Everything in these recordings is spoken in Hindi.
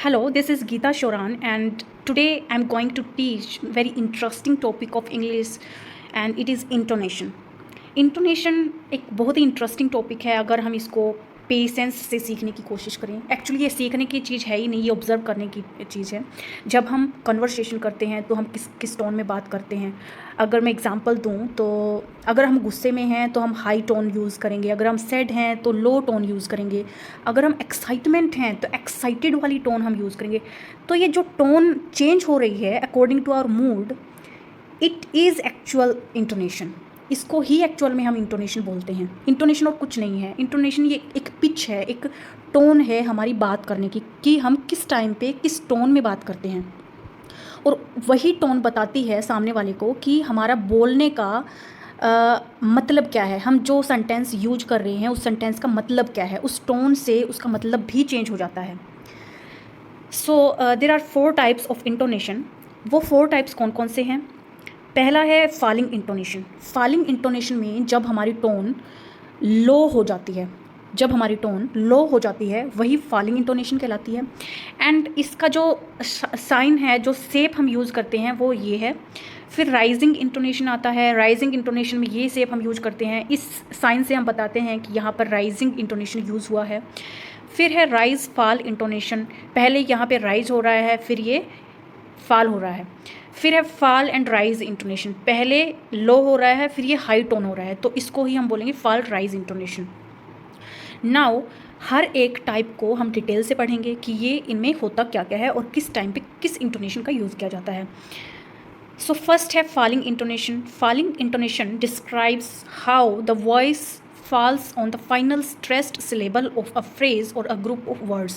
Hello, this is Geeta Shoran, and today I'm going to teach very interesting topic of English, and it is intonation. Intonation एक बहुत ही इंटरेस्टिंग टॉपिक है अगर हम इसको पेशेंस से सीखने की कोशिश करें। एक्चुअली ये सीखने की चीज़ है ही नहीं, ये ऑब्ज़र्व करने की चीज़ है। जब हम कन्वर्सेशन करते हैं तो हम किस किस टोन में बात करते हैं। अगर मैं एग्जांपल दूं तो अगर हम गुस्से में हैं तो हम हाई टोन यूज़ करेंगे, अगर हम सैड हैं तो लो टोन यूज़ करेंगे, अगर हम एक्साइटमेंट हैं तो एक्साइटेड वाली टोन हम यूज़ करेंगे। तो ये जो टोन चेंज हो रही है according to our mood, it is actual intonation. इसको ही एक्चुअल में हम इंटोनेशन बोलते हैं। इंटोनेशन और कुछ नहीं है। इंटोनेशन ये एक पिच है, एक टोन है हमारी बात करने की, कि हम किस टाइम पे किस टोन में बात करते हैं। और वही टोन बताती है सामने वाले को कि हमारा बोलने का मतलब क्या है। हम जो सेंटेंस यूज कर रहे हैं उस सेंटेंस का मतलब क्या है, उस टोन से उसका मतलब भी चेंज हो जाता है। So there are 4 types of intonation. वो 4 टाइप्स कौन कौन से हैं? पहला है फॉलिंग इंटोनेशन। फॉलिंग इंटोनेशन में जब हमारी टोन लो हो जाती है, जब हमारी टोन लो हो जाती है वही फॉलिंग इंटोनेशन कहलाती है। एंड इसका जो साइन है, जो शेप हम यूज़ करते हैं वो ये है। फिर राइजिंग इंटोनेशन आता है। राइजिंग इंटोनेशन में ये शेप हम यूज करते हैं, इस साइन से हम बताते हैं कि यहाँ पर राइजिंग इंटोनेशन यूज़ हुआ है। फिर है राइज फॉल इंटोनेशन। पहले यहाँ पे राइज हो रहा है, फिर ये फॉल हो रहा है। फिर है फॉल एंड राइज इंटोनेशन। पहले लो हो रहा है, फिर ये हाई टोन हो रहा है, तो इसको ही हम बोलेंगे फॉल राइज इंटोनेशन। नाउ हर एक टाइप को हम डिटेल से पढ़ेंगे कि ये इनमें होता क्या क्या है और किस टाइम पे किस इंटोनेशन का यूज़ किया जाता है। सो फर्स्ट है falling intonation. Falling intonation describes how the voice falls on the final stressed syllable of a phrase or a group of words।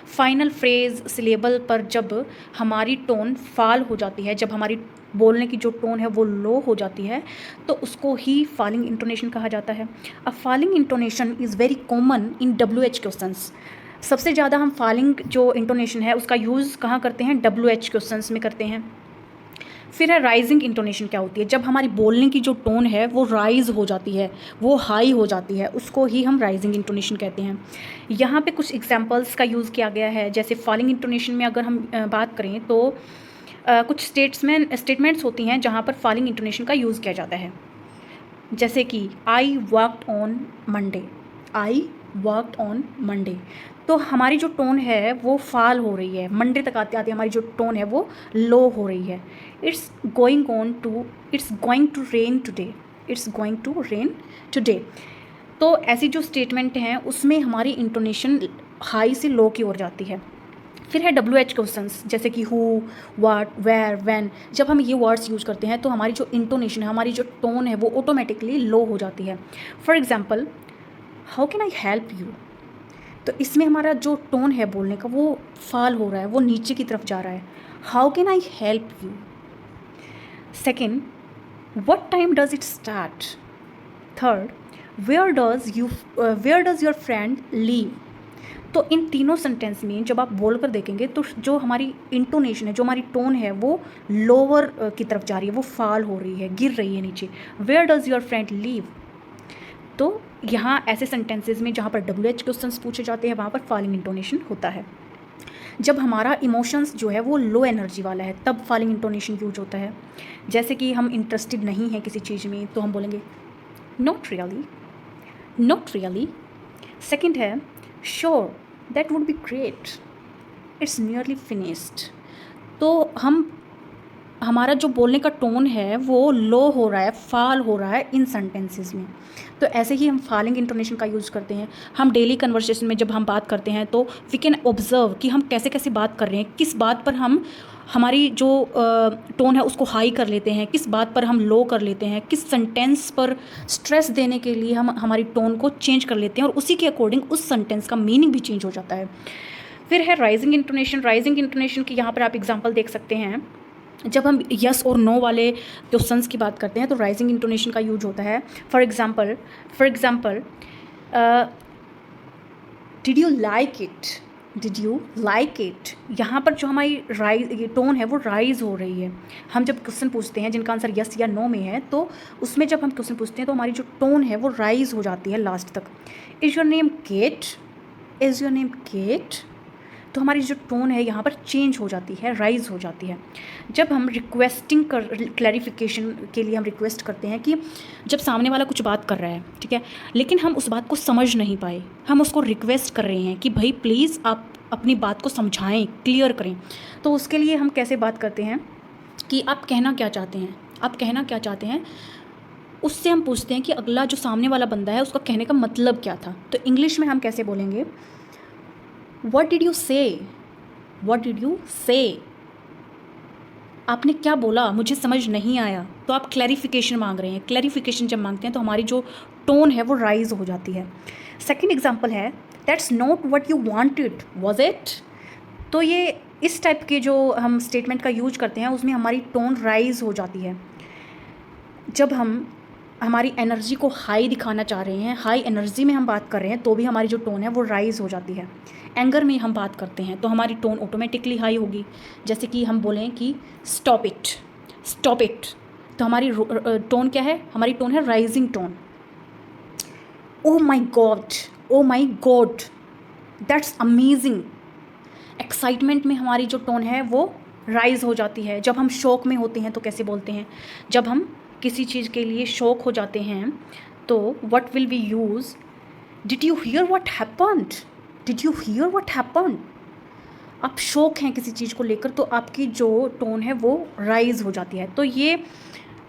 Final phrase syllable पर जब हमारी टोन फॉल हो जाती है, जब हमारी बोलने की जो टोन है वो लो हो जाती है, तो उसको ही फॉलिंग इंटोनेशन कहा जाता है। अ falling intonation is very common in WH questions. सबसे ज़्यादा हम फॉलिंग जो इंटोनेशन है उसका यूज़ कहाँ करते हैं? WH क्वेश्चंस में करते हैं। फिर है राइजिंग इंटोनेशन। क्या होती है? जब हमारी बोलने की जो टोन है वो राइज हो जाती है, वो हाई हो जाती है, उसको ही हम राइजिंग इंटोनेशन कहते हैं। यहाँ पे कुछ एग्जांपल्स का यूज़ किया गया है। जैसे फॉलिंग इंटोनेशन में अगर हम बात करें तो कुछ स्टेटमेंट्स होती हैं जहाँ पर फॉलिंग इंटोनेशन का यूज़ किया जाता है। जैसे कि I worked on Monday, I worked on Monday. तो हमारी जो टोन है वो फॉल हो रही है, मंडे तक आते आते हमारी जो टोन है वो लो हो रही है। It's going to rain today, it's going to rain today. तो ऐसी जो स्टेटमेंट हैं उसमें हमारी इंटोनेशन हाई से लो की ओर जाती है। फिर है WH क्वेश्चंस, जैसे कि हु, व्हाट, वेयर, व्हेन। जब हम ये वर्ड्स यूज करते हैं तो हमारी जो इंटोनेशन है, हमारी जो टोन है वो ऑटोमेटिकली लो हो जाती है। For example, how can I help you. तो इसमें हमारा जो टोन है बोलने का वो फॉल हो रहा है, वो नीचे की तरफ जा रहा है। How can I help you. Second, what time does it start. Third, where does your friend live. तो इन तीनों सेंटेंस में जब आप बोल कर देखेंगे तो जो हमारी इंटोनेशन है, जो हमारी टोन है वो लोअर की तरफ जा रही है, वो फॉल हो रही है, गिर रही है नीचे। Where does your friend live. तो यहाँ ऐसे सेंटेंसेस में जहाँ पर WH क्वेश्चंस पूछे जाते हैं वहाँ पर फॉलिंग इंटोनेशन होता है। जब हमारा इमोशंस जो है वो लो एनर्जी वाला है तब फॉलिंग इंटोनेशन यूज होता है। जैसे कि हम इंटरेस्टेड नहीं हैं किसी चीज़ में तो हम बोलेंगे not really, not really. Second है sure, that would be great, it's nearly finished. तो हमारा जो बोलने का टोन है वो लो हो रहा है, फॉल हो रहा है इन सेंटेंसेस में। तो ऐसे ही हम फॉलिंग इंटोनेशन का यूज़ करते हैं। हम डेली कन्वर्सेशन में जब हम बात करते हैं तो वी कैन ऑब्जर्व कि हम कैसे कैसे बात कर रहे हैं, किस बात पर हम हमारी जो टोन है उसको हाई कर लेते हैं, किस बात पर हम लो कर लेते हैं, किस सेंटेंस पर स्ट्रेस देने के लिए हम हमारी टोन को चेंज कर लेते हैं और उसी के अकॉर्डिंग उस सेंटेंस का मीनिंग भी चेंज हो जाता है। फिर है राइजिंग इंटोनेशन। राइजिंग इंटोनेशन की यहाँ पर आप एग्जाम्पल देख सकते हैं। जब हम यस और नो वाले क्वेश्चंस की बात करते हैं तो राइजिंग इंटोनेशन का यूज होता है। For example, did you like it, did you like it. यहाँ पर जो हमारी टोन है वो राइज हो रही है। हम जब क्वेश्चन पूछते हैं जिनका आंसर यस या नो में है तो उसमें जब हम क्वेश्चन पूछते हैं तो हमारी जो टोन है वो राइज हो जाती है लास्ट तक। Is your name Kate, is your name Kate. तो हमारी जो टोन है यहाँ पर चेंज हो जाती है, राइज हो जाती है। जब हम रिक्वेस्टिंग क्लैरिफिकेशन के लिए हम रिक्वेस्ट करते हैं कि जब सामने वाला कुछ बात कर रहा है, ठीक है, लेकिन हम उस बात को समझ नहीं पाए, हम उसको रिक्वेस्ट कर रहे हैं कि भाई प्लीज़ आप अपनी बात को समझाएं, क्लियर करें, तो उसके लिए हम कैसे बात करते हैं कि आप कहना क्या चाहते हैं, आप कहना क्या चाहते हैं। उससे हम पूछते हैं कि अगला जो सामने वाला बंदा है उसका कहने का मतलब क्या था। तो इंग्लिश में हम कैसे बोलेंगे, व्हाट डिड यू से, व्हाट डिड यू से, आपने क्या बोला, मुझे समझ नहीं आया। तो आप क्लैरिफिकेशन मांग रहे हैं। क्लैरिफिकेशन जब मांगते हैं तो हमारी जो टोन है वो राइज हो जाती है। सेकेंड एग्जाम्पल है, that's not what you wanted was it. तो ये इस टाइप के जो हम स्टेटमेंट का यूज करते हैं उसमें हमारी टोन राइज हो जाती है। जब हम हमारी एनर्जी को हाई दिखाना चाह रहे हैं, हाई एनर्जी में हम बात कर रहे हैं, तो भी हमारी जो टोन है वो राइज हो जाती है। एंगर में हम बात करते हैं तो हमारी टोन ऑटोमेटिकली हाई होगी। जैसे कि हम बोलें कि स्टॉप इट, स्टॉप इट, तो हमारी टोन क्या है, हमारी टोन है rising tone. Oh my God, oh my God, that's amazing. Excitement में हमारी जो टोन है वो राइज हो जाती है। जब हम शौक में होते हैं तो कैसे बोलते हैं, जब हम किसी चीज़ के लिए शौक हो जाते हैं तो what will we use, did you hear what happened, did you hear what happened. आप शौक हैं किसी चीज़ को लेकर तो आपकी जो टोन है वो राइज हो जाती है। तो ये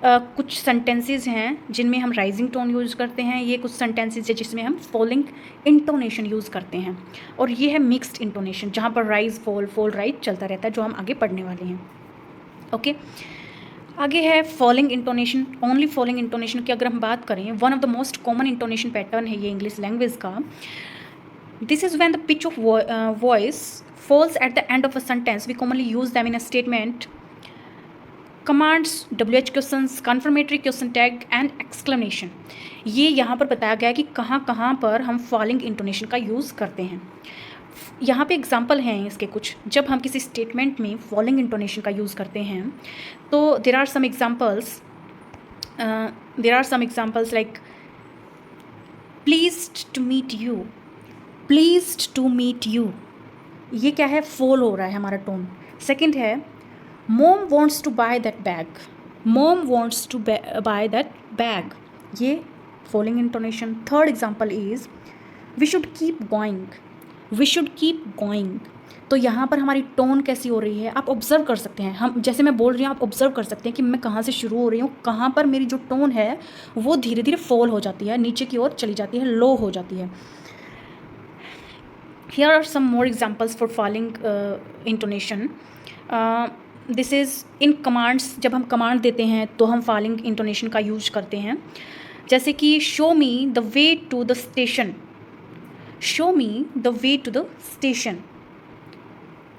कुछ सेंटेंसेस हैं जिनमें हम राइजिंग टोन यूज़ करते हैं। ये कुछ सेंटेंसेस है जिसमें हम फॉलिंग इंटोनेशन यूज़ करते हैं। और ये है मिक्स्ड इंटोनेशन, जहाँ पर राइज फॉल, फॉल राइज चलता रहता है, जो हम आगे पढ़ने वाले हैं। ओके, आगे है falling intonation. Only falling intonation की अगर हम बात करें, one of the most common intonation pattern है ये इंग्लिश लैंग्वेज का। This is when the pitch of voice falls at the end of a sentence. We commonly use them in a statement, commands, WH questions, confirmatory question tag and exclamation. ये यहाँ पर बताया गया है कि कहाँ कहाँ पर हम फॉलिंग इंटोनेशन का यूज़ करते हैं। यहाँ पे एग्जाम्पल हैं इसके कुछ। जब हम किसी स्टेटमेंट में फॉलिंग इंटोनेशन का यूज़ करते हैं तो there are some examples like pleased to meet you, pleased to meet you, ये क्या है, फॉल हो रहा है हमारा टोन। सेकंड है mom wants to buy that bag, mom wants to buy that bag, ये falling intonation. Third example is we should keep going, we should keep going. तो यहाँ पर हमारी टोन कैसी हो रही है आप ऑब्जर्व कर सकते हैं। हम जैसे मैं बोल रही हूँ आप ऑब्जर्व कर सकते हैं कि मैं कहाँ से शुरू हो रही हूँ, कहाँ पर मेरी जो टोन है वो धीरे धीरे फॉल हो जाती है, नीचे की ओर चली जाती है, लो हो जाती है। Here are some more examples for falling intonation. This is in commands. जब हम कमांड देते हैं तो हम falling intonation का यूज करते हैं। जैसे कि show me the way to the station, show me the way to the station,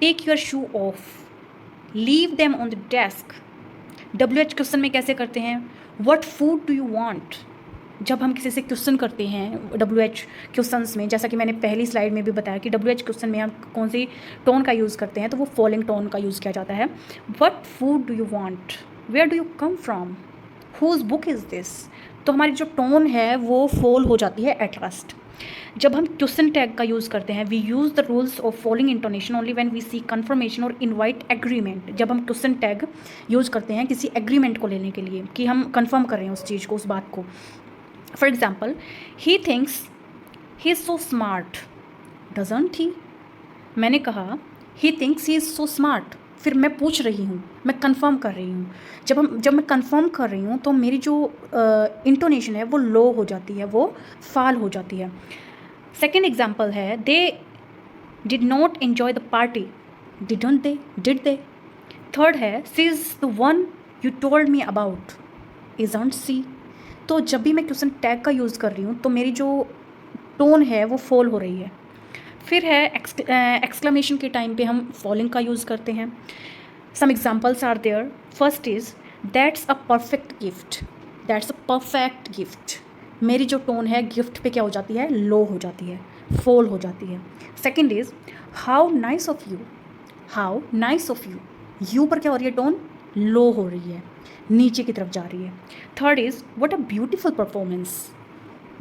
take your shoe off, leave them on the desk. WH question में कैसे करते हैं, what food do you want। जब हम किसी से क्वेश्चन करते हैं WH क्वेश्चंस में, जैसा कि मैंने पहली स्लाइड में भी बताया कि WH क्वेश्चन में हम कौन सी टोन का यूज़ करते हैं, तो वो फॉलिंग टोन का यूज़ किया जाता है। What food do you want, where do you come from, whose book is this. तो हमारी जो टोन है वो फॉल हो जाती है एट लास्ट। जब हम क्वेश्चन टैग का यूज़ करते हैं, we use the rules of falling intonation only when we see confirmation और इनवाइट एग्रीमेंट। जब हम क्वेश्चन टैग यूज़ करते हैं किसी एग्रीमेंट को लेने के लिए कि हम कन्फर्म कर रहे हैं उस चीज़ को, उस बात को। For example, he thinks he is so smart, doesn't he? मैंने कहा he thinks he is so smart, फिर मैं पूछ रही हूँ, मैं कंफर्म कर रही हूँ। जब मैं कंफर्म कर रही हूँ तो मेरी जो इंटोनेशन है वो लो हो जाती है, वो फाल हो जाती है। सेकेंड एग्जाम्पल है they did not enjoy the party, didn't they, did they। Third है she is the one you told me about, isn't she। तो जब भी मैं क्वेश्चन टैग का यूज़ कर रही हूँ तो मेरी जो टोन है वो फॉल हो रही है। फिर है एक्सक्लेमेशन के टाइम पे हम फॉलिंग का यूज़ करते हैं। Some examples are there. First is that's a perfect gift, that's a perfect gift. मेरी जो टोन है गिफ्ट पे क्या हो जाती है, लो हो जाती है, फॉल हो जाती है। Second is how nice of you, how nice of you, you पर क्या हो रही है, टोन लो हो रही है, नीचे की तरफ जा रही है। Third is what a beautiful performance,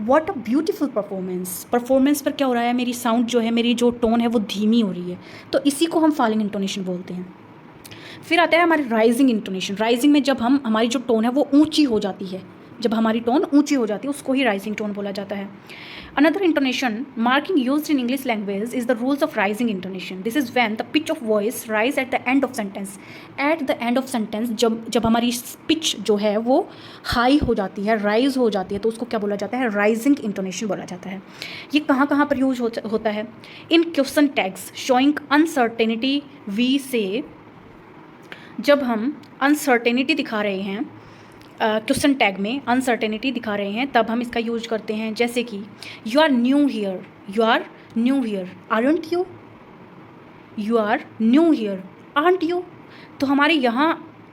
what a beautiful performance. Performance पर क्या हो रहा है, मेरी साउंड जो है, मेरी जो टोन है वो धीमी हो रही है, तो इसी को हम फॉलिंग इंटोनेशन बोलते हैं। फिर आता है हमारे राइजिंग इंटोनेशन। राइजिंग में जब हम हमारी जो टोन है वो ऊंची हो जाती है, जब हमारी टोन ऊंची हो जाती है उसको ही राइजिंग टोन बोला जाता है। Another intonation marking used in English language is the rules of rising intonation. This is when the pitch of voice rise eight the end of sentence. Eight the end of sentence जब हमारी पिच जो है वो हाई हो जाती है, राइज हो जाती है, तो उसको क्या बोला जाता है, राइजिंग इंटोनेशन बोला जाता है। ये कहाँ कहाँ पर यूज होता है, in question tags showing uncertainty we say. जब हम अनसर्टेनिटी दिखा रहे हैं, क्वेश्चन टैग में अनसर्टेनिटी दिखा रहे हैं, तब हम इसका यूज करते हैं। जैसे कि you are new here, you are new here, aren't you, you are new here, aren't you. तो हमारे यहाँ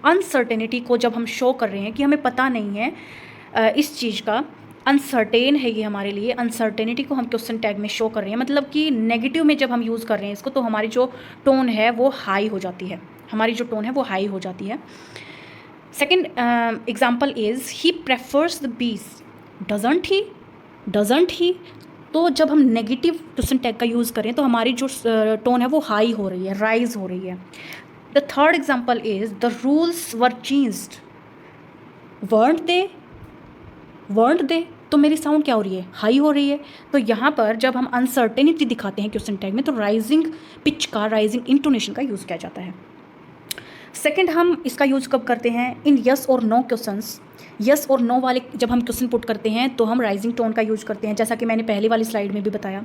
अनसर्टेनिटी को जब हम शो कर रहे हैं कि हमें पता नहीं है इस चीज़ का, अनसर्टेन है ये हमारे लिए, अनसर्टेनिटी को हम क्वेश्चन टैग में शो कर रहे हैं, मतलब कि नेगेटिव में जब हम यूज़ कर रहे हैं इसको, तो हमारी जो टोन है वो हाई हो जाती है, हमारी जो टोन है वो हाई हो जाती है। Second example is he prefers the बीस, डजंट ही, डजंट ही। तो जब हम नेगेटिव क्वेश्चन टैग का यूज़ करें तो हमारी जो टोन है वो हाई हो रही है, राइज हो रही है। The third example is the rules were changed, weren't they, weren't they. तो मेरी साउंड क्या हो रही है, हाई हो रही है। तो यहाँ पर जब हम अनसर्टेनिटी दिखाते हैं क्वेश्चन टैग में, तो राइजिंग पिच का, राइजिंग इंटोनेशन का यूज़ किया जाता है। सेकेंड, हम इसका यूज़ कब करते हैं, इन यस और नो क्वेश्चंस। यस और नो वाले जब हम क्वेश्चन पुट करते हैं तो हम राइजिंग टोन का यूज़ करते हैं, जैसा कि मैंने पहले वाली स्लाइड में भी बताया।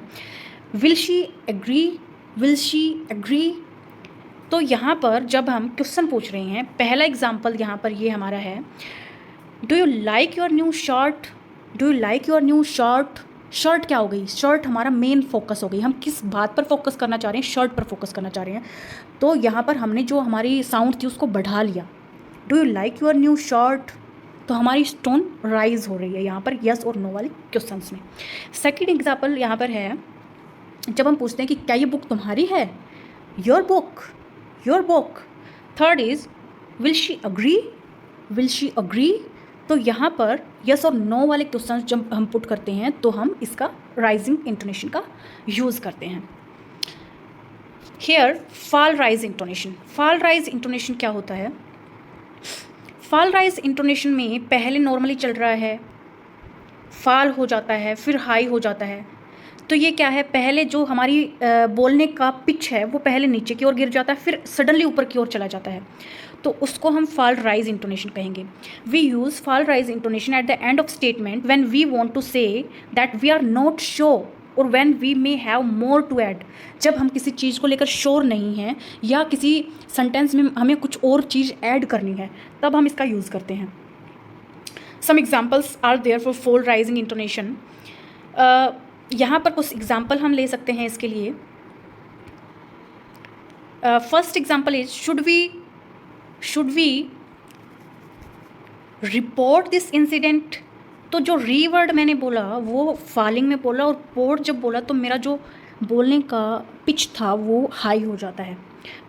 Will she agree, will she agree. तो यहाँ पर जब हम क्वेश्चन पूछ रहे हैं, पहला एग्जाम्पल यहाँ पर ये हमारा है, do you like your new shirt, do you like your new shirt. Shirt क्या हो गई, शर्ट हमारा मेन फोकस हो गई, हम किस बात पर फोकस करना चाह रहे हैं, शर्ट पर फोकस करना चाह रहे हैं। तो यहाँ पर हमने जो हमारी साउंड थी उसको बढ़ा लिया, do you like your new shirt. तो हमारी टोन राइज हो रही है यहाँ पर यस और नो वाले क्वेश्चंस में। सेकेंड एग्जाम्पल यहाँ पर है, जब हम पूछते हैं कि क्या ये बुक तुम्हारी है, your book, your book. Third is will she agree, will she agree. तो यहाँ पर यस और नो वाले क्वेश्चन जब हम पुट करते हैं तो हम इसका राइजिंग इंटोनेशन का यूज़ करते हैं। Here fall rise intonation. Fall rise intonation क्या होता है, फॉल राइज इंटोनेशन में पहले नॉर्मली चल रहा है, फॉल हो जाता है, फिर हाई हो जाता है। तो ये क्या है, पहले जो हमारी बोलने का पिच है वो पहले नीचे की ओर गिर जाता है, फिर सडनली ऊपर की ओर चला जाता है, तो उसको हम फॉल राइज इंटोनेशन कहेंगे। We use fall rise intonation at the end of statement when we want to say that we are not sure और when we may have more to add. जब हम किसी चीज़ को लेकर श्योर नहीं हैं या किसी सेंटेंस में हमें कुछ और चीज़ ऐड करनी है, तब हम इसका यूज़ करते हैं। Some examples are there for fall rising intonation. यहाँ पर कुछ एग्जाम्पल हम ले सकते हैं इसके लिए। First example is should we report this incident. तो जो री वर्ड मैंने बोला वो फॉलिंग में बोला, और पोर्ट जब बोला तो मेरा जो बोलने का पिच था वो हाई हो जाता है।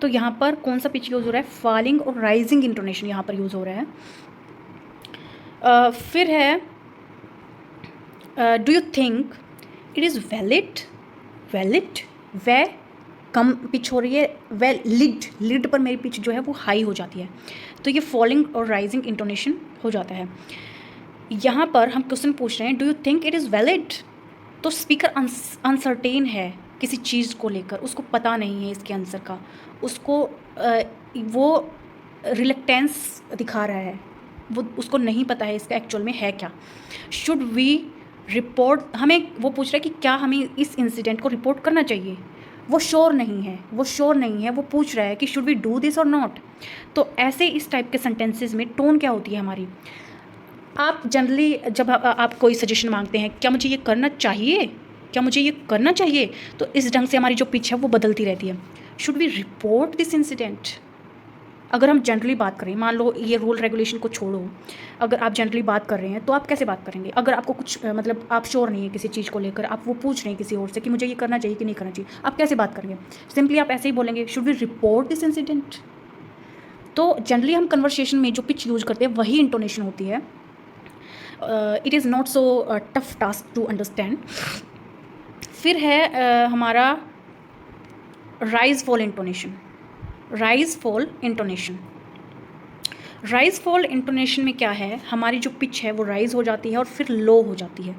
तो यहाँ पर कौन सा पिच यूज़ हो रहा है, फॉलिंग और राइजिंग इंटोनेशन यहाँ पर यूज़ हो रहा है। फिर है do you think it is valid, valid, way come pitch हो रही है, वेल लिड, लिड पर मेरी पिच जो है वो हाई हो जाती है। तो ये फॉलिंग और राइजिंग इंटोनेशन हो जाता है। यहाँ पर हम क्वेश्चन पूछ रहे हैं do you think it is valid. तो स्पीकर अनसर्टेन है किसी चीज़ को लेकर, उसको पता नहीं है इसके आंसर का, उसको वो रिलेक्टेंस दिखा रहा है, वो उसको नहीं पता है इसका एक्चुअल में है क्या। शुड वी रिपोर्ट, हमें वो पूछ रहा है कि क्या हमें इस इंसिडेंट को रिपोर्ट करना चाहिए, वो श्योर नहीं है, वो श्योर नहीं है, वो पूछ रहा है कि शुड वी डू दिस और नॉट। तो ऐसे इस टाइप के सेंटेंसेस में टोन क्या होती है हमारी। आप जनरली जब आप कोई सजेशन मांगते हैं, क्या मुझे ये करना चाहिए, क्या मुझे ये करना चाहिए, तो इस ढंग से हमारी जो पिच है वो बदलती रहती है। Should we report this incident. अगर हम जनरली बात करें, मान लो ये रूल रेगुलेशन को छोड़ो, अगर आप जनरली बात कर रहे हैं तो आप कैसे बात करेंगे। अगर आपको कुछ मतलब आप श्योर नहीं है किसी चीज़ को लेकर, आप वो पूछ रहे हैं किसी और से कि मुझे ये करना चाहिए कि नहीं करना चाहिए, आप कैसे बात करेंगे। सिंपली आप ऐसे ही बोलेंगे should we report this incident. तो जनरली हम कन्वर्सेशन में जो पिच यूज़ करते हैं वही इंटोनेशन होती है। It is not so tough task to understand. फिर है हमारा rise fall intonation. Rise fall intonation, rise fall intonation में क्या है, हमारी जो पिच है वो राइज हो जाती है और फिर लो हो जाती है,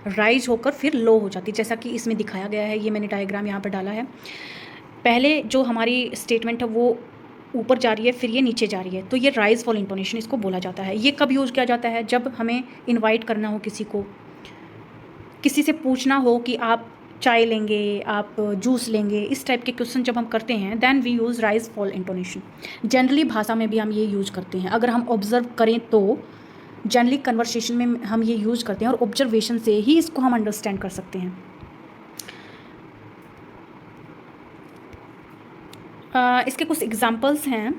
राइज होकर फिर लो हो जाती है, जैसा कि इसमें दिखाया गया है। ये मैंने डायग्राम यहाँ पर डाला है। पहले जो हमारी स्टेटमेंट है वो ऊपर जा रही है, फिर ये नीचे जा रही है, तो ये राइज फॉल इंटोनेशन इसको बोला जाता है। ये कब यूज़ किया जाता है, जब हमें इन्वाइट करना हो किसी को, किसी से पूछना हो कि आप चाय लेंगे, आप जूस लेंगे, इस टाइप के क्वेश्चन जब हम करते हैं, then we use rise fall intonation. Generally भाषा में भी हम ये यूज़ करते हैं। अगर हम ऑब्जर्व करें तो जनरली कन्वर्सेशन में हम ये यूज़ करते हैं और ऑब्जर्वेशन से ही इसको हम अंडरस्टैंड कर सकते हैं। इसके कुछ एग्जाम्पल्स हैं,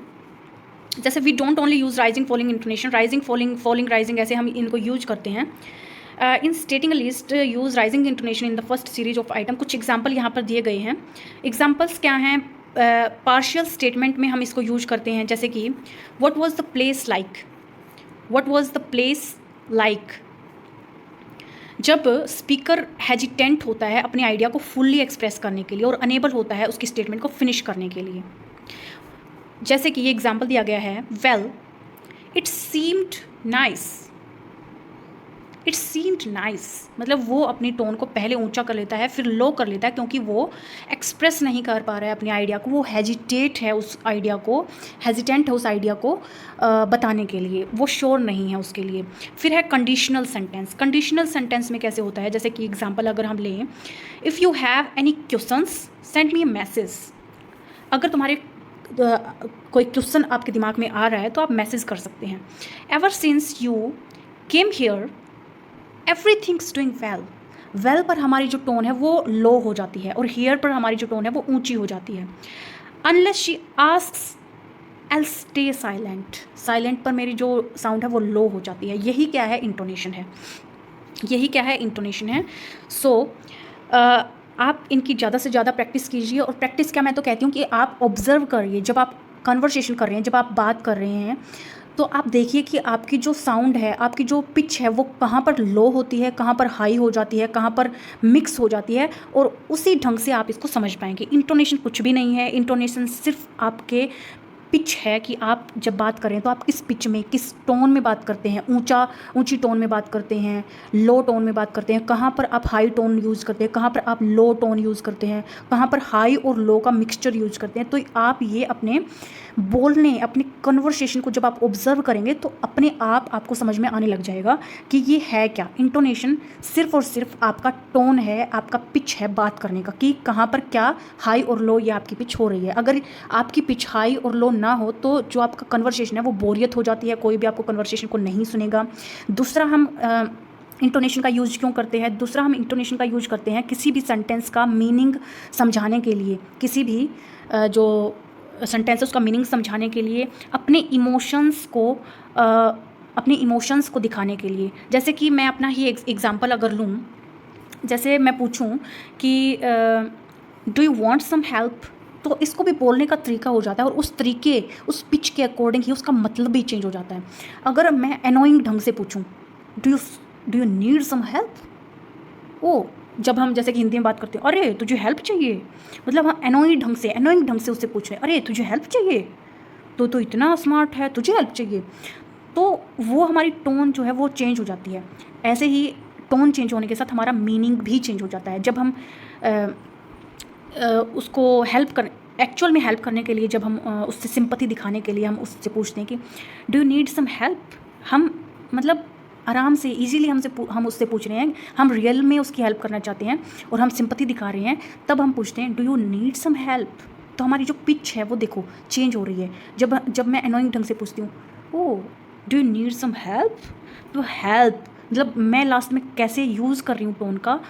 जैसे we don't only use rising falling intonation, rising falling falling rising, ऐसे हम इनको यूज करते हैं। In stating list use rising intonation in the first series of item. कुछ एग्जाम्पल यहाँ पर दिए गए हैं। एग्जाम्पल्स क्या हैं, पार्शियल स्टेटमेंट में हम इसको यूज करते हैं, जैसे कि what was the place like, what was the place like. जब स्पीकर हेजिटेंट होता है अपने आइडिया को फुल्ली एक्सप्रेस करने के लिए और अनेबल होता है उसकी स्टेटमेंट को फिनिश करने के लिए, जैसे कि ये एग्जाम्पल दिया गया है, well it seemed nice, it seemed nice, मतलब वो अपनी टोन को पहले ऊंचा कर लेता है फिर लो कर लेता है, क्योंकि वो एक्सप्रेस नहीं कर पा रहा है अपने आइडिया को, वो हेजिटेट है उस आइडिया को, हेजिटेंट है उस आइडिया को बताने के लिए, वो श्योर नहीं है उसके लिए। फिर है कंडीशनल सेंटेंस। कंडीशनल सेंटेंस में कैसे होता है, जैसे कि एग्जाम्पल अगर हम लें, if you have any questions send me A message. अगर तुम्हारे कोई क्वेश्चन आपके दिमाग में आ रहा है तो आप मैसेज कर सकते हैं। Ever since you came here everything's doing well. Well पर हमारी जो टोन है वो लो हो जाती है और हियर पर हमारी जो टोन है वो ऊंची हो जाती है। Unless she asks L stay silent, silent पर मेरी जो साउंड है वो लो हो जाती है। यही क्या है, इंटोनेशन है, यही क्या है, इंटोनेशन है। सो आप इनकी ज़्यादा से ज़्यादा प्रैक्टिस कीजिए। और प्रैक्टिस क्या, मैं तो कहती हूँ कि आप ऑब्जर्व करिए, जब आप कन्वर्सेशन कर रहे हैं, जब आप बात कर रहे हैं, तो आप देखिए कि आपकी जो साउंड है, आपकी जो पिच है, वो कहाँ पर लो होती है, कहाँ पर हाई हो जाती है, कहाँ पर मिक्स हो जाती है, और उसी ढंग से आप इसको समझ पाएंगे। इंटोनेशन कुछ भी नहीं है, इंटोनेशन सिर्फ आपके पिच है कि आप जब बात करें तो आप किस पिच में, किस टोन में बात करते हैं, ऊंची टोन में बात करते हैं, लो टोन में बात करते हैं, कहाँ पर आप हाई टोन यूज़ करते हैं, कहाँ पर आप लो टोन यूज़ करते हैं, कहाँ पर हाई और लो का मिक्सचर यूज़ करते हैं। तो आप ये अपने बोलने, अपने कन्वर्सेशन को जब आप ऑब्जर्व करेंगे तो अपने आप आपको समझ में आने लग जाएगा कि ये है क्या। इंटोनेशन सिर्फ और सिर्फ आपका टोन है, आपका पिच है बात करने का, कि कहाँ पर क्या हाई और लो ये आपकी पिच हो रही है। अगर आपकी पिच हाई और लो ना हो तो जो आपका कन्वर्सेशन है वो बोरियत हो जाती है, कोई भी आपको कन्वर्सेशन को नहीं सुनेगा। दूसरा, हम इंटोनेशन का यूज़ क्यों करते हैं, दूसरा हम इंटोनेशन का यूज़ करते हैं किसी भी सेंटेंस का मीनिंग समझाने के लिए, किसी भी जो सेंटेंस उसका मीनिंग समझाने के लिए, अपने इमोशंस को दिखाने के लिए। जैसे कि मैं अपना ही एग्जांपल अगर लूँ, जैसे मैं पूछूं कि do you want some help, तो इसको भी बोलने का तरीका हो जाता है और उस तरीके, उस पिच के अकॉर्डिंग ही उसका मतलब भी चेंज हो जाता है। अगर मैं एनोइंग ढंग से पूछूं, do you need some help, oh, जब हम जैसे कि हिंदी में बात करते हैं, अरे तुझे हेल्प चाहिए, मतलब हम एनोइंग ढंग से उससे पूछ रहे हैं, अरे तुझे हेल्प चाहिए, तो इतना स्मार्ट है, तुझे हेल्प चाहिए, तो वो हमारी टोन जो है वो चेंज हो जाती है। ऐसे ही टोन चेंज होने के साथ हमारा मीनिंग भी चेंज हो जाता है। जब हम उसको एक्चुअल में हेल्प करने के लिए, जब हम उससे सिंपैथी दिखाने के लिए हम उससे पूछते हैं कि do you need some help, हम मतलब आराम से ईजीली हम उससे पूछ रहे हैं, हम रियल में उसकी हेल्प करना चाहते हैं और हम सिंपैथी दिखा रहे हैं, तब हम पूछते हैं do you need some help. तो हमारी जो पिच है वो देखो चेंज हो रही है। जब मैं एनोइंग ढंग से पूछती हूँ, oh do you need some help, तो हेल्प मतलब मैं लास्ट में कैसे यूज़ कर रही हूँ टोन का,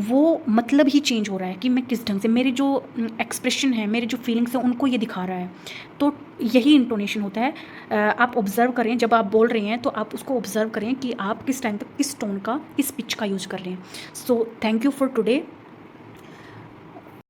वो मतलब ही चेंज हो रहा है कि मैं किस ढंग से, मेरे जो एक्सप्रेशन है, मेरे जो फीलिंग्स हैं उनको ये दिखा रहा है। तो यही इंटोनेशन होता है। आप ऑब्ज़र्व करें, जब आप बोल रहे हैं तो आप उसको ऑब्ज़र्व करें कि आप किस टाइम पर किस टोन का, किस पिच का यूज़ कर रहे हैं। So thank you for today.